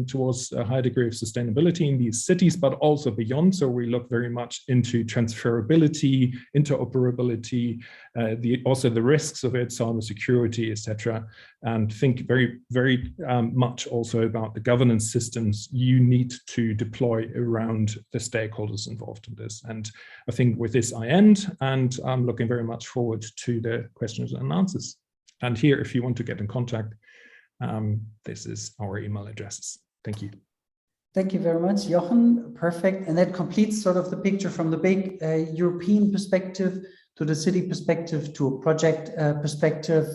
towards a high degree of sustainability in these cities, but also beyond. So we look very much into transferability, interoperability, also the risks of it, cybersecurity, etc., and think very, very much also about the governance systems you need to deploy around the stakeholders involved in this. And I think with this I end, and I'm looking very much forward to the questions and answers. And here, if you want to get in contact, this is our email addresses. Thank you. Thank you very much, Jochen. Perfect. And that completes sort of the picture from the big European perspective to the city perspective, to a project perspective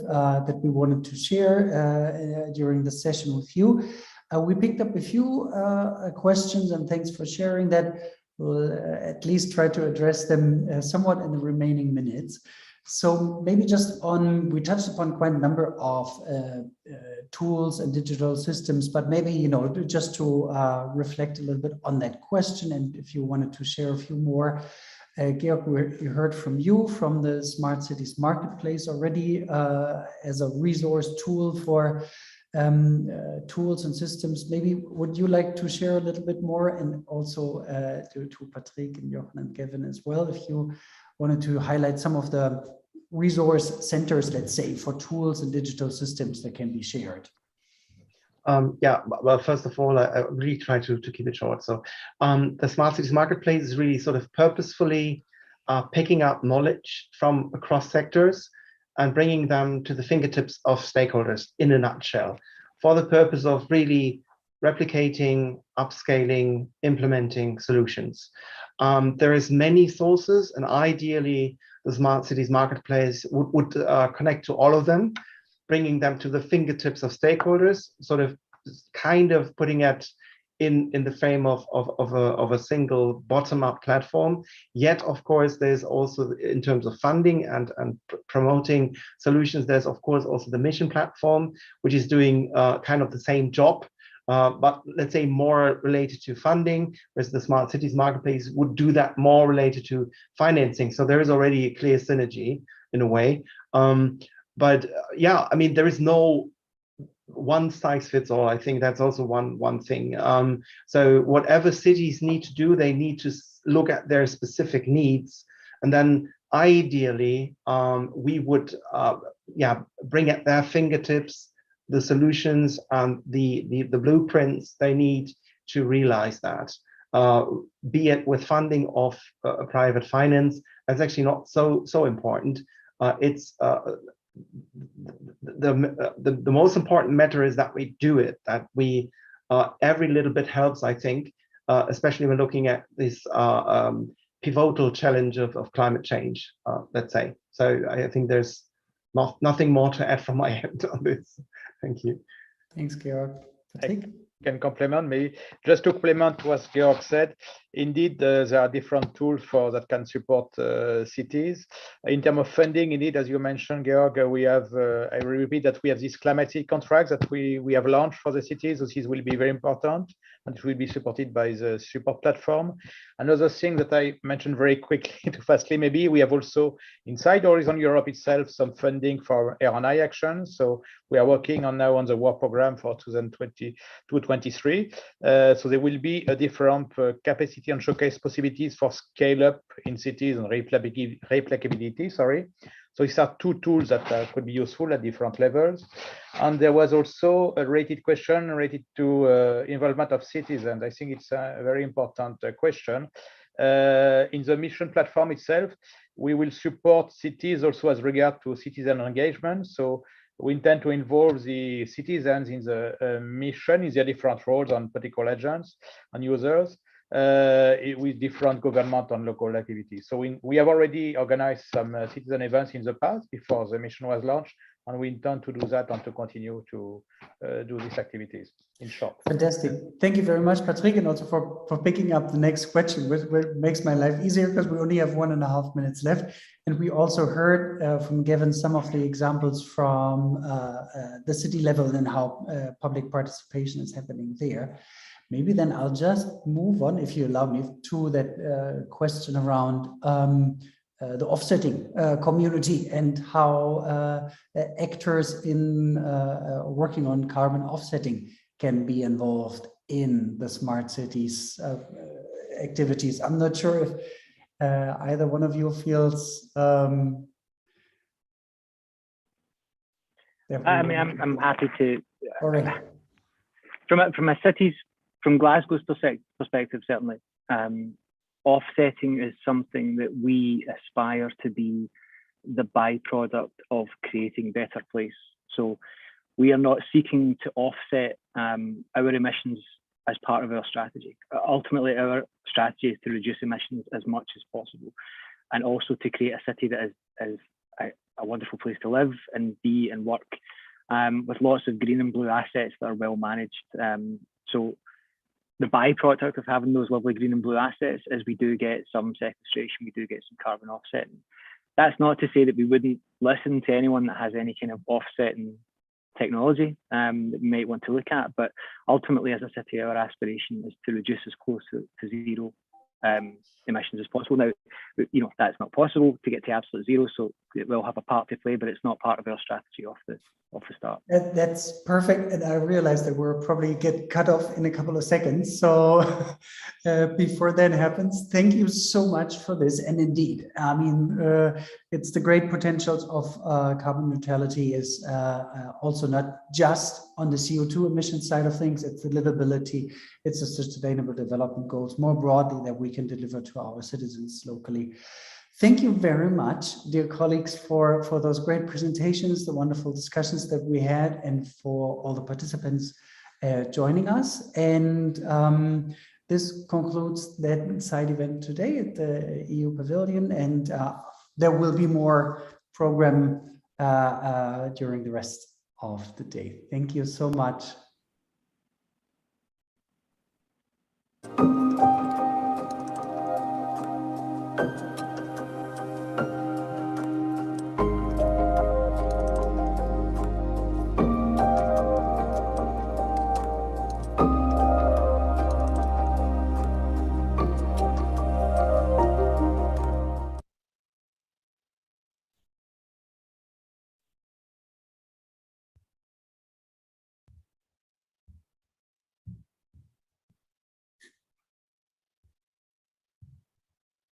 that we wanted to share during the session with you. We picked up a few questions, and thanks for sharing that. We'll at least try to address them somewhat in the remaining minutes. So maybe just on, we touched upon quite a number of tools and digital systems, but maybe, you know, just to reflect a little bit on that question, and if you wanted to share a few more. Georg, we heard from you from the Smart Cities Marketplace already as a resource tool for tools and systems. Maybe would you like to share a little bit more, and also to Patrick and Jochen and Gavin as well, if you wanted to highlight some of the resource centers, let's say, for tools and digital systems that can be shared. Yeah, well, first of all, I really try to keep it short. So the Smart Cities Marketplace is really sort of purposefully picking up knowledge from across sectors and bringing them to the fingertips of stakeholders in a nutshell, for the purpose of really replicating, upscaling, implementing solutions. There is many sources, and ideally the Smart Cities Marketplace would connect to all of them, bringing them to the fingertips of stakeholders, sort of kind of putting it in the frame of a single bottom-up platform. Yet, of course, there's also, in terms of funding and promoting solutions, there's of course also the mission platform, which is doing kind of the same job, but let's say more related to funding, whereas the Smart Cities Marketplace would do that more related to financing. So there is already a clear synergy in a way. But yeah, I mean, there is no one size fits all. I think that's also one thing. So whatever cities need to do, they need to look at their specific needs, and then ideally we would bring at their fingertips the solutions and the blueprints they need to realize that. Be it with funding of private finance, that's actually not so important. It's the most important matter is that we do it, that we every little bit helps, I think, especially when looking at this pivotal challenge of climate change, let's say. So I think there's nothing more to add from my end on this. Thank you. Thanks, Georg. I can complement, maybe just to complement what Georg said. Indeed, there are different tools that can support cities. In terms of funding, indeed, as you mentioned, Georg, we have, I will repeat that we have these climatic contracts that we have launched for the cities. So these will be very important, and it will be supported by the support platform. Another thing that I mentioned very quickly, too fastly maybe, we have also inside Horizon Europe itself some funding for R&I actions. So we are working now on the work program for 2022-23. So there will be a different capacity and showcase possibilities for scale up in cities and replicability. Sorry. So these are two tools that could be useful at different levels. And there was also a related question related to involvement of citizens. I think it's a very important question. In the mission platform itself, we will support cities also as regard to citizen engagement. So we intend to involve the citizens in the mission in their different roles on political agents and users with different government and local activities. So we have already organized some citizen events in the past before the mission was launched, and we intend to do that and to continue to do these activities in short. Fantastic. Thank you very much, Patrick, and also for picking up the next question, which makes my life easier because we only have 1.5 minutes left. And we also heard from Gavin some of the examples from the city level and how public participation is happening there. Maybe then I'll just move on, if you allow me, to that question around the offsetting community and how actors in working on carbon offsetting can be involved in the smart cities activities. I'm not sure if either one of you feels. I mean, I'm happy to. All right. From Glasgow's perspective, certainly, offsetting is something that we aspire to be the byproduct of creating a better place. So we are not seeking to offset our emissions as part of our strategy. Ultimately, our strategy is to reduce emissions as much as possible. and also to create a city that is a wonderful place to live and be and work, with lots of green and blue assets that are well managed. So the byproduct of having those lovely green and blue assets is we do get some sequestration, we do get some carbon offsetting. That's not to say that we wouldn't listen to anyone that has any kind of offsetting technology that we might want to look at, but ultimately as a city, our aspiration is to reduce as close to zero emissions as possible. Now, that's not possible to get to absolute zero, so it will have a part to play, but it's not part of our strategy off the start. That's perfect, and I realized that we'll probably get cut off in a couple of seconds. So before that happens, thank you so much for this. And indeed, I mean, it's the great potentials of carbon neutrality is also not just on the CO2 emission side of things. It's the livability, it's the sustainable development goals more broadly that we can deliver to our citizens locally. Thank you very much, dear colleagues, for those great presentations, the wonderful discussions that we had, and for all the participants joining us. And this concludes that side event today at the EU Pavilion, and there will be more program during the rest of the day. Thank you so much.